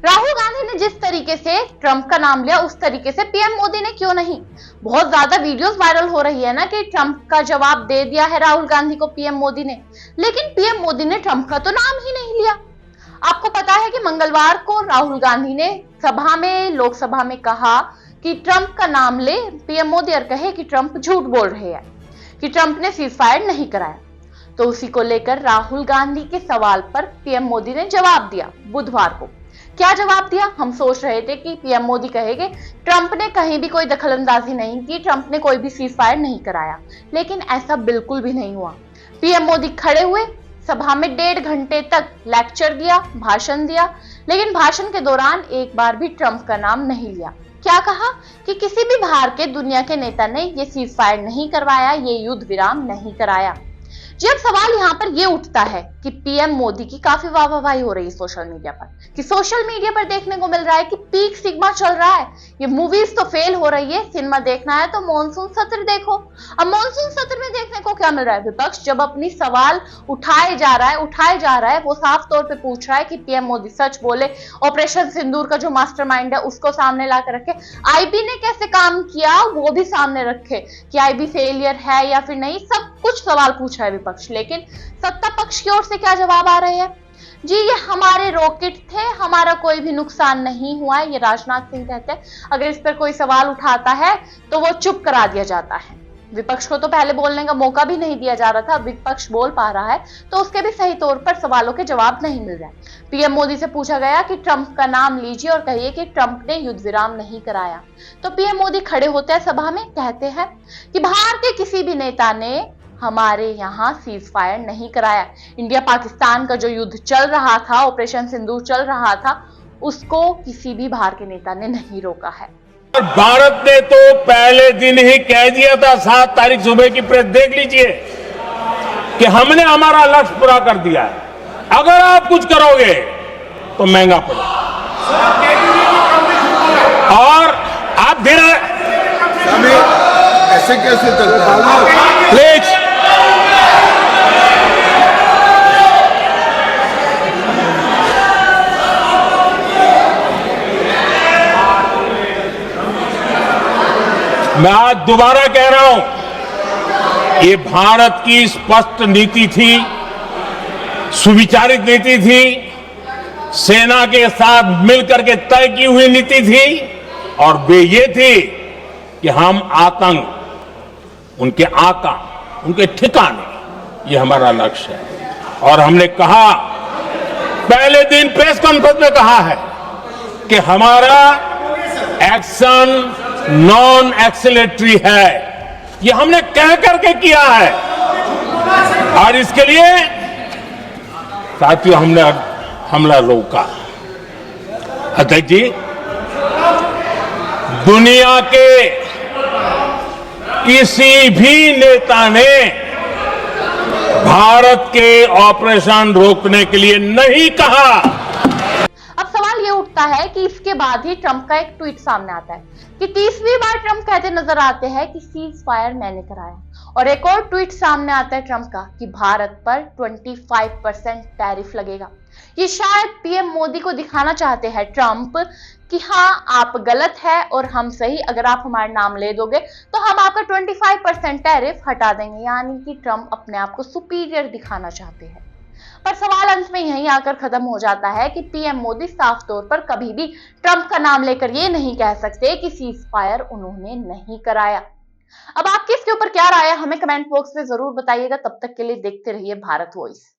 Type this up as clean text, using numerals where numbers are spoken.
राहुल गांधी ने जिस तरीके से ट्रंप का नाम लिया उस तरीके से पीएम मोदी ने क्यों नहीं। बहुत ज्यादा वीडियोस वायरल हो रही है ना कि ट्रंप का जवाब दे दिया है राहुल गांधी को पीएम मोदी ने, लेकिन पीएम मोदी ने ट्रंप का तो नाम ही नहीं लिया। आपको पता है कि मंगलवार को राहुल गांधी ने लोकसभा में कहा कि ट्रंप का नाम ले पीएम मोदी और कहे कि ट्रंप झूठ बोल रहे हैं कि ट्रंप ने सीज फायर नहीं कराया। तो उसी को लेकर राहुल गांधी के सवाल पर पीएम मोदी ने जवाब दिया बुधवार को। क्या जवाब दिया? हम सोच रहे थे कि पीएम मोदी कहेंगे ट्रंप ने कहीं भी कोई दखलंदाजी नहीं की, ट्रंप ने कोई भी सीज फायर नहीं कराया, लेकिन ऐसा बिल्कुल भी नहीं हुआ। पीएम मोदी खड़े हुए सभा में 1.5 घंटे तक लेक्चर दिया, भाषण दिया, लेकिन भाषण के दौरान एक बार भी ट्रंप का नाम नहीं लिया। क्या कहा कि किसी भी बाहर के दुनिया के नेता ने ये सीज फायर नहीं करवाया, ये युद्ध विराम नहीं कराया। जब सवाल यहाँ पर ये उठता है कि पीएम मोदी की काफी वाहवाही हो रही है सोशल मीडिया पर, कि सोशल मीडिया पर देखने को मिल रहा है कि पीक सिग्मा चल रहा है, ये मूवीज तो फेल हो रही है, सिनेमा देखना है तो मॉनसून सत्र देखो। अब मॉनसून सत्र में देखने को क्या मिल रहा है? विपक्ष जब अपनी सवाल उठाए जा रहा है, वो साफ तौर पे पूछ रहा है कि पीएम मोदी सच बोले, ऑपरेशन सिंदूर का जो मास्टरमाइंड है उसको सामने ला कर रखे, आईबी ने कैसे काम किया वो भी सामने रखे कि आईबी फेलियर है या फिर नहीं, सब कुछ सवाल पूछा है विपक्ष। लेकिन सत्ता पक्ष की ओर से क्या जवाब आ रहे हैं? जी ये हमारे रॉकेट थे, हमारा कोई भी नुकसान नहीं हुआ है, ये राजनाथ सिंह कहते हैं। अगर इस पर कोई सवाल उठाता है तो वो चुप करा दिया जाता है। विपक्ष को तो पहले बोलने का मौका भी नहीं दिया जा रहा था, विपक्ष बोल पा रहा है तो उसके भी सही तौर पर सवालों के जवाब नहीं मिल रहा है। पीएम मोदी से पूछा गया कि ट्रंप का नाम लीजिए और कहिए कि ट्रंप ने युद्ध विराम नहीं कराया, तो पीएम मोदी खड़े होते हैं सभा में, कहते हैं कि बाहर के किसी भी नेता ने हमारे यहाँ सीज फायर नहीं कराया। इंडिया पाकिस्तान का जो युद्ध चल रहा था, ऑपरेशन सिंदूर चल रहा था, उसको किसी भी बाहर के नेता ने नहीं रोका है। और भारत ने तो पहले दिन ही कह दिया था, 7 तारीख सुबह की प्रेस देख लीजिए, कि हमने हमारा लक्ष्य पूरा कर दिया है, अगर आप कुछ करोगे तो महंगा पड़ेगा। और आप धीरे ऐसे कैसे चलता है? प्लीज मैं आज दोबारा कह रहा हूं, ये भारत की स्पष्ट नीति थी, सुविचारित नीति थी, सेना के साथ मिलकर के तय की हुई नीति थी, और वे ये थी कि हम आतंक, उनके आका, उनके ठिकाने, ये हमारा लक्ष्य है। और हमने कहा, पहले दिन प्रेस कॉन्फ्रेंस में कहा है कि हमारा एक्शन नॉन एक्सेलेटरी है, ये हमने कह करके किया है। और इसके लिए साथियों हमने हमला रोका। अध्यक्ष जी, दुनिया के किसी भी नेता ने भारत के ऑपरेशन रोकने के लिए नहीं कहा। अब सवाल ये उठता है कि इसके बाद ही ट्रंप का एक ट्वीट सामने आता है कि 30वीं बार ट्रंप कहते नजर आते हैं कि सीज फायर मैंने कराया, और एक और ट्वीट सामने आता है ट्रंप का कि भारत पर 25% टैरिफ लगेगा। ये शायद पीएम मोदी को दिखाना चाहते हैं ट्रंप कि हाँ आप गलत है और हम सही, अगर आप हमारा नाम ले दोगे तो हम आपका 25% टैरिफ हटा देंगे, यानी कि ट्रंप अपने आप को सुपीरियर दिखाना चाहते हैं। पर सवाल अंत में यहीं आकर खत्म हो जाता है कि पीएम मोदी साफ तौर पर कभी भी ट्रंप का नाम लेकर ये नहीं कह सकते कि सीज फायर उन्होंने नहीं कराया। अब आपकी इसके ऊपर क्या राय है, हमें कमेंट बॉक्स में जरूर बताइएगा। तब तक के लिए देखते रहिए भारत वॉइस।